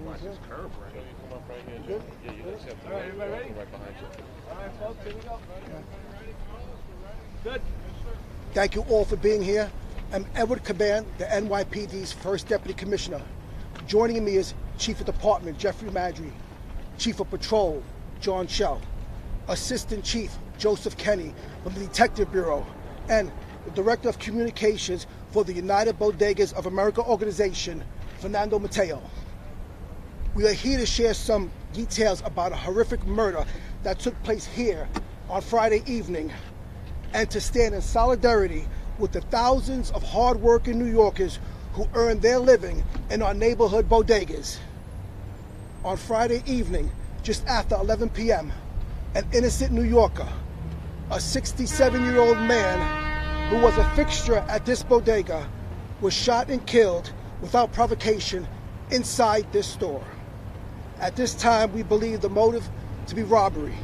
watch this curve right here. Come up right here, Joe. Yeah, you just have to right behind you. All right, folks, here we go. Good. Thank you all for being here. I'm Edward Caban, the NYPD's first Deputy Commissioner. Joining me is Chief of Department Jeffrey Madry, Chief of Patrol John Schell, Assistant Chief Joseph Kenny from the Detective Bureau, and the Director of Communications for the United Bodegas of America organization, Fernando Mateo. We are here to share some details about a horrific murder that took place here on Friday evening, and to stand in solidarity with the thousands of hard-working New Yorkers who earn their living in our neighborhood bodegas. On Friday evening, just after 11 p.m., an innocent New Yorker, a 67-year-old man who was a fixture at this bodega, was shot and killed without provocation inside this store. At this time, we believe the motive to be robbery.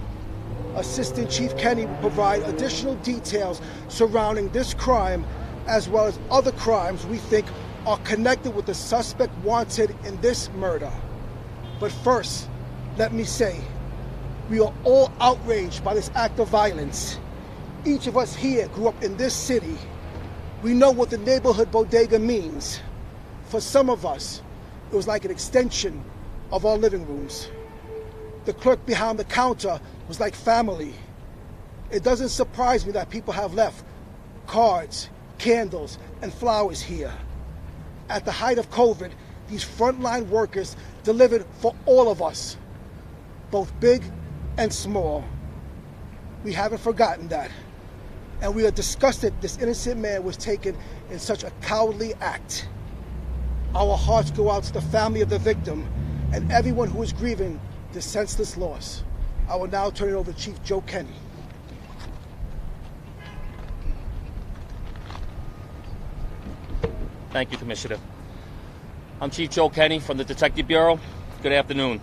Assistant Chief Kenny will provide additional details surrounding this crime, as well as other crimes we think are connected with the suspect wanted in this murder. But first, let me say, we are all outraged by this act of violence. Each of us here grew up in this city. We know what the neighborhood bodega means. For some of us, it was like an extension of our living rooms. The clerk behind the counter was like family. It doesn't surprise me that people have left cards, candles, and flowers here. At the height of COVID, these frontline workers delivered for all of us, both big and small. We haven't forgotten that. And we are disgusted this innocent man was taken in such a cowardly act. Our hearts go out to the family of the victim and everyone who is grieving this senseless loss. I will now turn it over to Chief Joe Kenny. Thank you, Commissioner. I'm Chief Joe Kenny from the Detective Bureau. Good afternoon.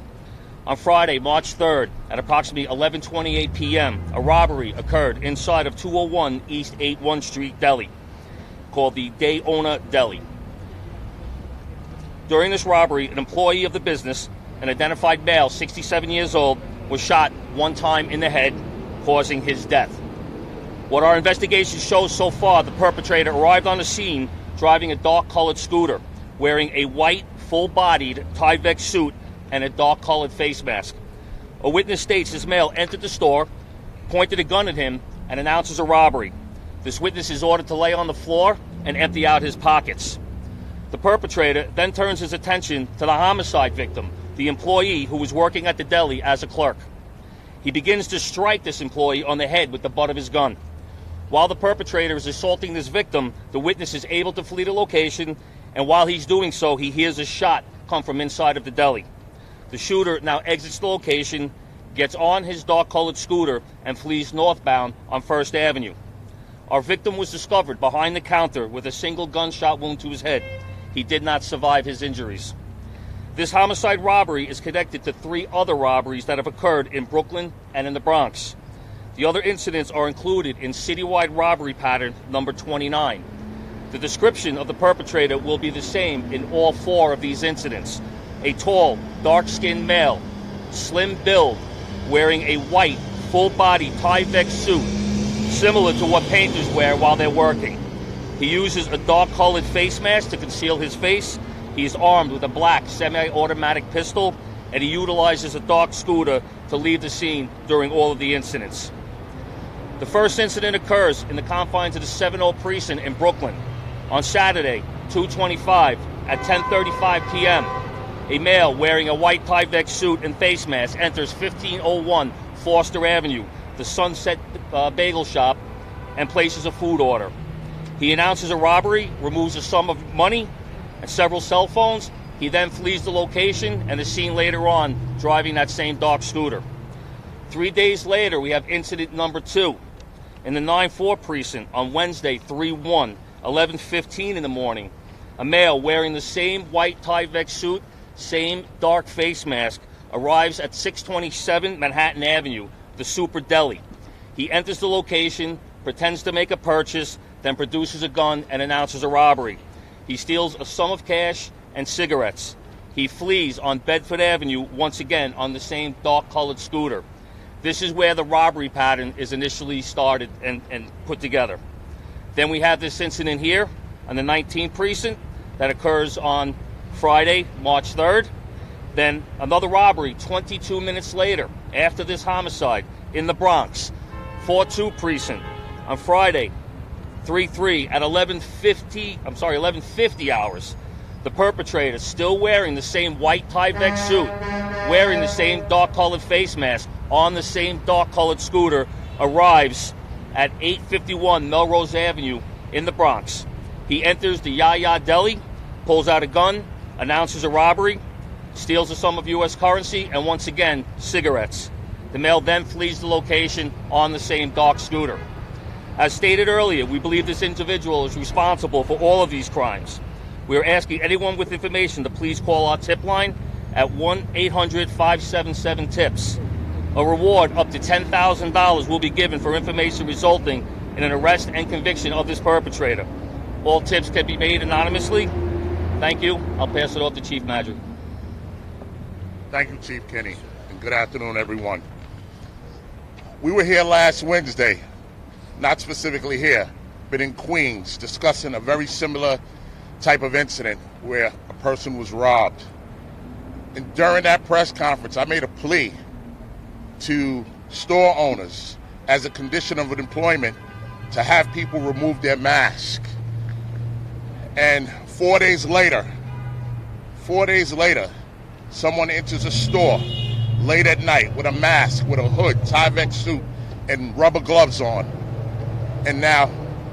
On Friday, March 3rd, at approximately 11:28 p.m., a robbery occurred inside of 201 East 81 Street Deli, called the Day Owner Deli. During this robbery, an employee of the business, an identified male, 67 years old, was shot one time in the head, causing his death. What our investigation shows so far, the perpetrator arrived on the scene driving a dark-colored scooter, wearing a white, full-bodied Tyvek suit and a dark-colored face mask. A witness states this male entered the store, pointed a gun at him, and announces a robbery. This witness is ordered to lay on the floor and empty out his pockets. The perpetrator then turns his attention to the homicide victim, the employee who was working at the deli as a clerk. He begins to strike this employee on the head with the butt of his gun. While the perpetrator is assaulting this victim, the witness is able to flee the location, and while he's doing so, he hears a shot come from inside of the deli. The shooter now exits the location, gets on his dark-colored scooter, and flees northbound on 1st Avenue. Our victim was discovered behind the counter with a single gunshot wound to his head. He did not survive his injuries. This homicide robbery is connected to 3 other robberies that have occurred in Brooklyn and in the Bronx. The other incidents are included in citywide robbery pattern number 29. The description of the perpetrator will be the same in all 4 of these incidents. A tall, dark-skinned male, slim build, wearing a white, full-body Tyvek suit, similar to what painters wear while they're working. He uses a dark-colored face mask to conceal his face. He is armed with a black semi-automatic pistol, and he utilizes a dark scooter to leave the scene during all of the incidents. The first incident occurs in the confines of the 7-0 precinct in Brooklyn. On Saturday, 2/25, at 10:35 p.m., a male wearing a white Tyvek suit and face mask enters 1501 Foster Avenue, the Sunset Bagel Shop, and places a food order. He announces a robbery, removes a sum of money and several cell phones. He then flees the location and is seen later on driving that same dark scooter. 3 days later, we have incident number 2 in the 9-4 precinct on Wednesday, 3/1, 11:15 in the morning. A male wearing the same white Tyvek suit, same dark face mask, arrives at 627 Manhattan Avenue, the Super Deli. He enters the location, pretends to make a purchase, then produces a gun and announces a robbery. He steals a sum of cash and cigarettes. He flees on Bedford Avenue once again on the same dark-colored scooter. This is where the robbery pattern is initially started and put together. Then we have this incident here on the 19th precinct that occurs on Friday, March 3rd. Then another robbery 22 minutes later after this homicide in the Bronx, 4-2 precinct on Friday, 3-3 at 11:50 hours. The perpetrator, still wearing the same white Tyvek suit, wearing the same dark-colored face mask, on the same dark-colored scooter, arrives at 851 Melrose Avenue in the Bronx. He enters the Yaya Deli, pulls out a gun, announces a robbery, steals a sum of U.S. currency, and once again, cigarettes. The male then flees the location on the same dark scooter. As stated earlier, we believe this individual is responsible for all of these crimes. We are asking anyone with information to please call our tip line at 1-800-577-TIPS. A reward up to $10,000 will be given for information resulting in an arrest and conviction of this perpetrator. All tips can be made anonymously. Thank you. I'll pass it off to Chief Madry. Thank you, Chief Kenny, and good afternoon, everyone. We were here last Wednesday, not specifically here, but in Queens, discussing a very similar type of incident where a person was robbed. And during that press conference, I made a plea to store owners as a condition of employment to have people remove their mask. And 4 days later, someone enters a store late at night with a mask, with a hood, Tyvek suit, and rubber gloves on. And now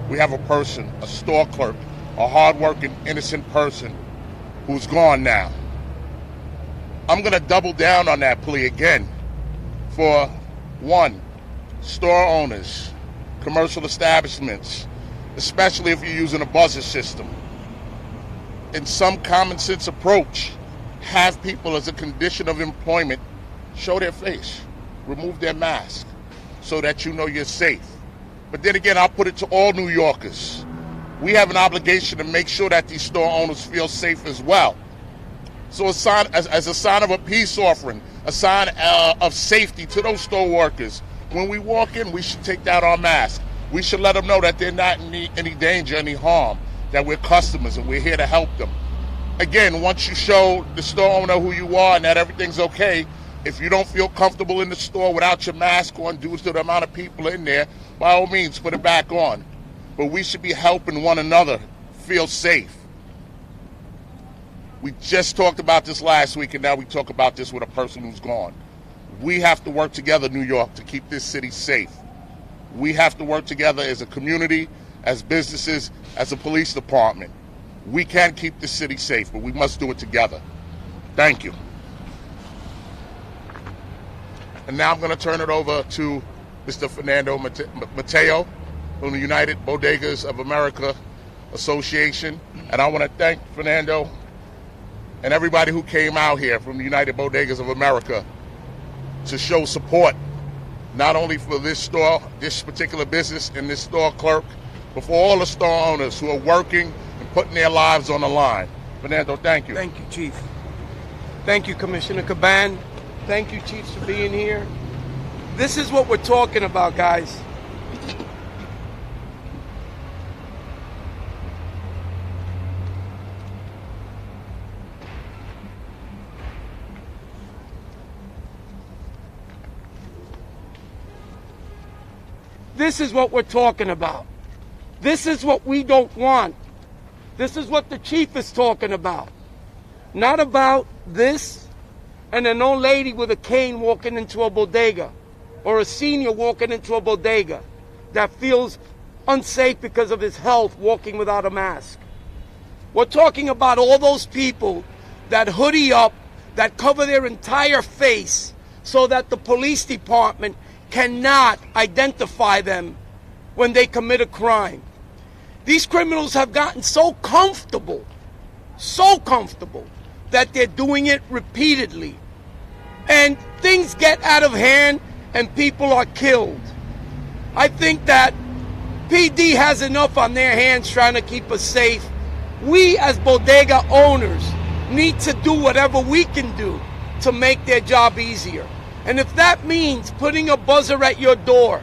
we have a person, a store clerk, a hardworking, innocent person who's gone now. I'm going to double down on that plea again for, one, store owners, commercial establishments, especially if you're using a buzzer system. In some common sense approach, have people as a condition of employment show their face, remove their mask, so that you know you're safe. But then again, I'll put it to all New Yorkers. We have an obligation to make sure that these store owners feel safe as well. So as a sign of a peace offering, a sign of safety to those store workers, when we walk in, we should take down our mask. We should let them know that they're not in any danger, any harm, that we're customers and we're here to help them. Again, once you show the store owner who you are and that everything's okay, if you don't feel comfortable in the store without your mask on due to the amount of people in there, by all means, put it back on. But we should be helping one another feel safe. We just talked about this last week, and now we talk about this with a person who's gone. We have to work together, New York, to keep this city safe. We have to work together as a community, as businesses, as a police department. We can keep this city safe, but we must do it together. Thank you. And now I'm going to turn it over to Mr. Fernando Mateo from the United Bodegas of America Association. And I want to thank Fernando and everybody who came out here from the United Bodegas of America to show support, not only for this store, this particular business and this store clerk, but for all the store owners who are working and putting their lives on the line. Fernando, thank you. Thank you, Chief. Thank you, Commissioner Caban. Thank you, Chiefs, for being here. This is what we're talking about, guys. This is what we're talking about. This is what we don't want. This is what the chief is talking about. Not about this and an old lady with a cane walking into a bodega, or a senior walking into a bodega that feels unsafe because of his health walking without a mask. We're talking about all those people that hoodie up, that cover their entire face so that the police department cannot identify them when they commit a crime. These criminals have gotten so comfortable that they're doing it repeatedly. And things get out of hand and people are killed. I think that PD has enough on their hands trying to keep us safe. We as bodega owners need to do whatever we can do to make their job easier. And if that means putting a buzzer at your door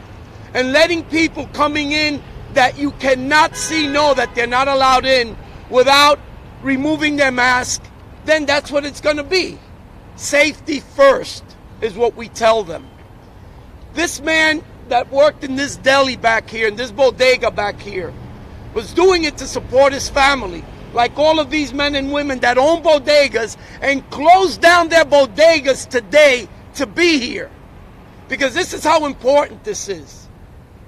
and letting people coming in that you cannot see know that they're not allowed in without removing their mask, then that's what it's going to be. Safety first is what we tell them. This man that worked in this deli back here, in this bodega back here, was doing it to support his family, like all of these men and women that own bodegas and closed down their bodegas today to be here. Because this is how important this is.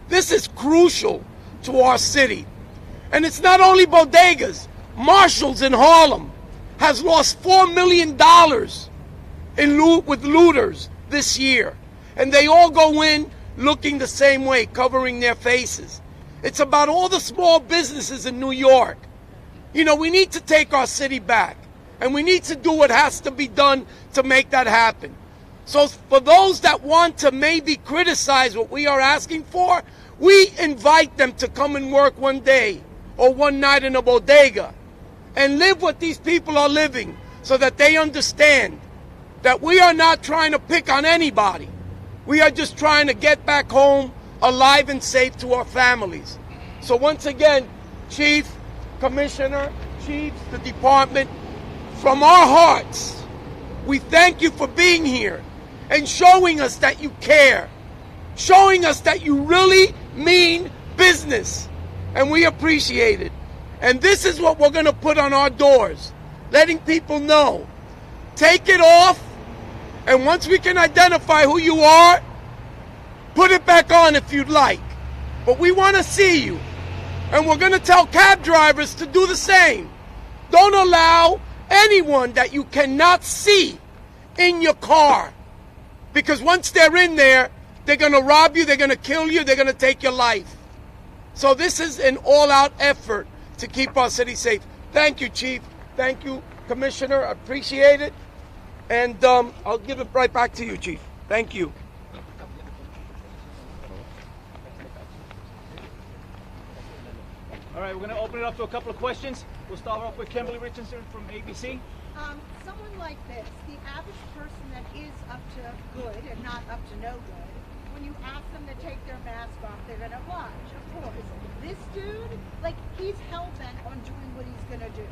This is crucial to our city. And it's not only bodegas. Marshall's in Harlem has lost $4 million with looters this year. And they all go in looking the same way, covering their faces. It's about all the small businesses in New York. You know, we need to take our city back. And we need to do what has to be done to make that happen. So for those that want to maybe criticize what we are asking for, we invite them to come and work one day or one night in a bodega and live what these people are living so that they understand that we are not trying to pick on anybody. We are just trying to get back home alive and safe to our families. So once again, Chief, Commissioner, Chiefs, the department, from our hearts, we thank you for being here and showing us that you care, showing us that you really mean business, and we appreciate it. And this is what we're going to put on our doors, letting people know. Take it off, and once we can identify who you are, put it back on if you'd like. But we want to see you. And we're going to tell cab drivers to do the same. Don't allow anyone that you cannot see in your car. Because once they're in there, they're going to rob you, they're going to kill you, they're going to take your life. So this is an all-out effort to keep our city safe. Thank you, Chief. Thank you, Commissioner. I appreciate it. And I'll give it right back to you, Chief. Thank you. All right, we're going to open it up to a couple of questions. We'll start off with Kimberly Richardson from ABC. Someone like this, the average person that is up to good and not up to no good, when you ask them to take their mask off, they're going to oblige, of course. This dude, like, he's hell-bent on doing what he's going to do.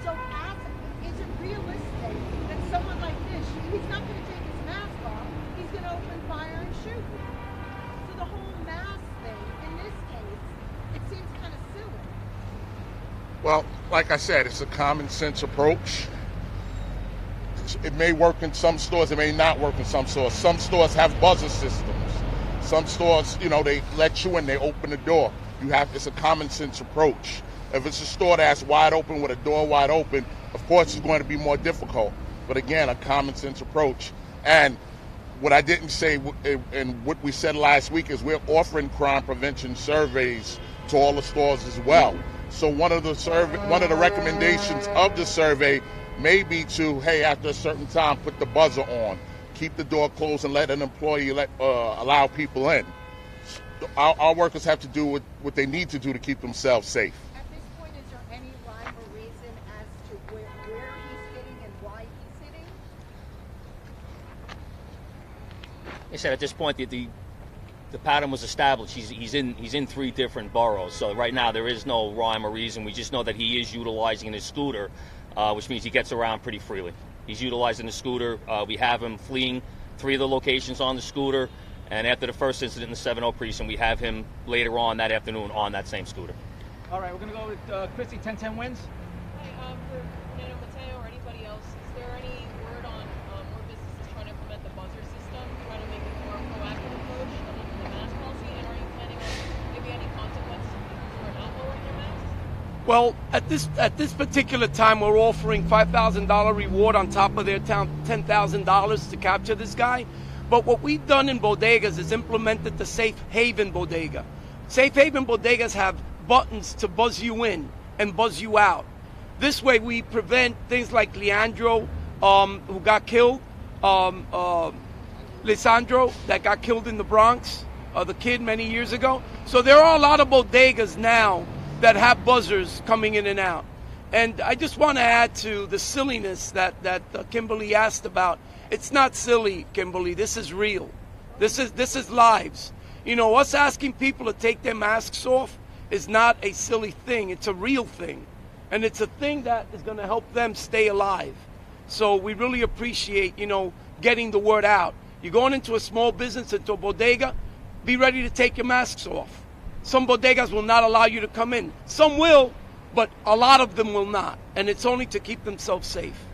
So is it realistic that someone like this, he's not going to take his mask off, he's going to open fire and shoot? So the whole mask thing, in this case, it seems kind of silly. Well, like I said, it's a common sense approach. It may work in some stores, it may not work in some stores. Some stores have buzzer systems. Some stores, you know, they let you in, they open the door. It's a common sense approach. If it's a store that's wide open with a door wide open, of course it's going to be more difficult. But again, a common sense approach. And what I didn't say and what we said last week is we're offering crime prevention surveys to all the stores as well. So one of the recommendations of the survey may be to, hey, after a certain time, put the buzzer on, keep the door closed, and let an employee allow people in. Our workers have to do what they need to do to keep themselves safe. At this point, is there any rhyme or reason as to where he's sitting and why he's sitting? I said at this point the pattern was established. He's in 3 different boroughs. So right now there is no rhyme or reason. We just know that he is utilizing his scooter, which means he gets around pretty freely. He's utilizing the scooter. We have him fleeing 3 of the locations on the scooter. And after the first incident in the 7-0 precinct, we have him later on that afternoon on that same scooter. All right, we're going to go with Christy, 1010 wins. Hi, for Nano Mateo or anybody else, is there any word on more businesses trying to implement the buzzer system, trying to make it more proactive approach other than the mask policy? And are you planning on maybe any consequences for not wearing your mask? Well, at this particular time, we're offering $5,000 reward on top of their $10,000 to capture this guy. But what we've done in bodegas is implemented the Safe Haven bodega. Safe Haven bodegas have buttons to buzz you in and buzz you out. This way we prevent things like Leandro, who got killed, Lisandro, that got killed in the Bronx, the kid many years ago. So there are a lot of bodegas now that have buzzers coming in and out. And I just want to add to the silliness that Kimberly asked about. It's not silly, Kimberly. This is real. This is lives. You know, us asking people to take their masks off is not a silly thing. It's a real thing. And it's a thing that is going to help them stay alive. So we really appreciate, you know, getting the word out. You're going into a small business, into a bodega, be ready to take your masks off. Some bodegas will not allow you to come in. Some will, but a lot of them will not. And it's only to keep themselves safe.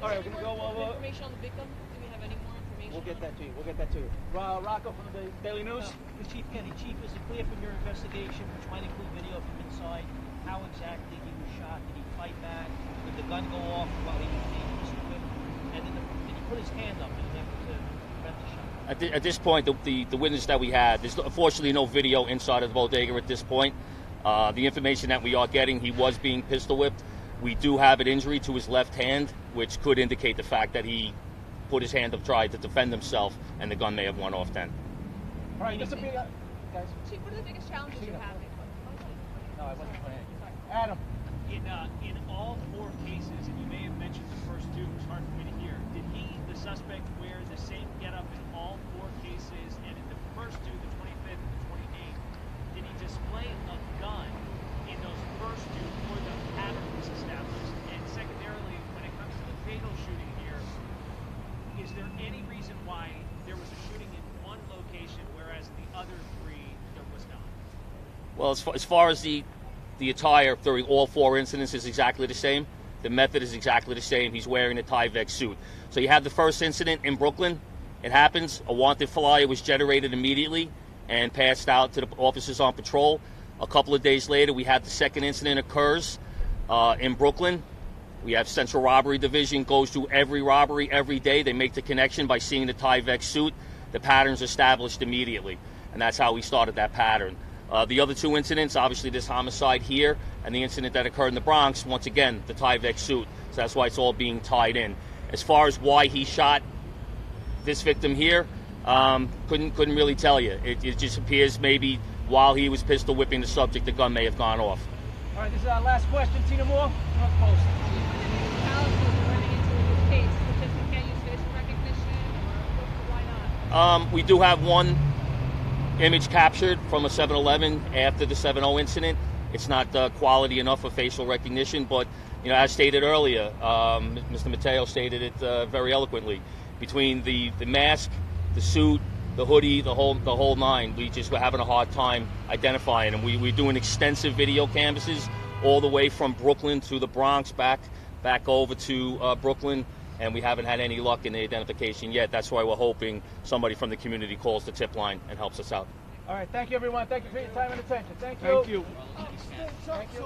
All right, we're going to go over. Information on the victim? Do we have any more information? We'll get that to you. We'll get that to you. Rocco from the Daily News. Chief Kenny, Chief, is it clear from your investigation, which might include video from inside, how exactly he was shot? Did he fight back? Did the gun go off while he was being whipped? And did he put his hand up in an effort to prevent the shot? At this point, the witness that we had, there's unfortunately no video inside of the bodega at this point. The information that we are getting, he was being pistol whipped. We do have an injury to his left hand, which could indicate the fact that he put his hand up, tried to defend himself, and the gun may have went off then. All right, this will be, guys. Chief, what are the biggest challenges you're having? No, I wasn't playing. Adam. In all four cases, and you may have mentioned the first two, it was hard for me to hear, did the suspect, wear the same getup in all four cases? And in the first two, the 25th and the 28th, did he display a gun in those first two before the pattern was established? And secondarily, when it comes to the fatal shooting here, is there any reason why there was a shooting in one location, whereas the other three there was not? Well, as far as the attire during all four incidents is exactly the same. The method is exactly the same. He's wearing a Tyvek suit. So you have the first incident in Brooklyn. It happens. A wanted flyer was generated immediately and passed out to the officers on patrol. A couple of days later, we had the second incident occurs in Brooklyn. We have Central Robbery Division goes through every robbery every day. They make the connection by seeing the Tyvek suit. The pattern's established immediately, and that's how we started that pattern. The other two incidents, obviously this homicide here and the incident that occurred in the Bronx, once again, the Tyvek suit. So that's why it's all being tied in. As far as why he shot this victim here, couldn't really tell you. It just appears maybe while he was pistol whipping the subject, the gun may have gone off. All right, this is our last question. Tina Moore, North Post. Challenges you're running into in this case? Because we can't use facial recognition, or why not? We do have one image captured from a 7-Eleven after the 7-0 incident. It's not quality enough for facial recognition, but you know, as stated earlier, Mr. Mateo stated it very eloquently. Between the mask, the suit, the hoodie, the whole nine, we're having a hard time identifying them. We're doing extensive video canvases all the way from Brooklyn to the Bronx, back over to Brooklyn, and we haven't had any luck in the identification yet. That's why we're hoping somebody from the community calls the tip line and helps us out. All right, thank you, everyone. Thank you for your time and attention. Thank you. Thank you. Thank you.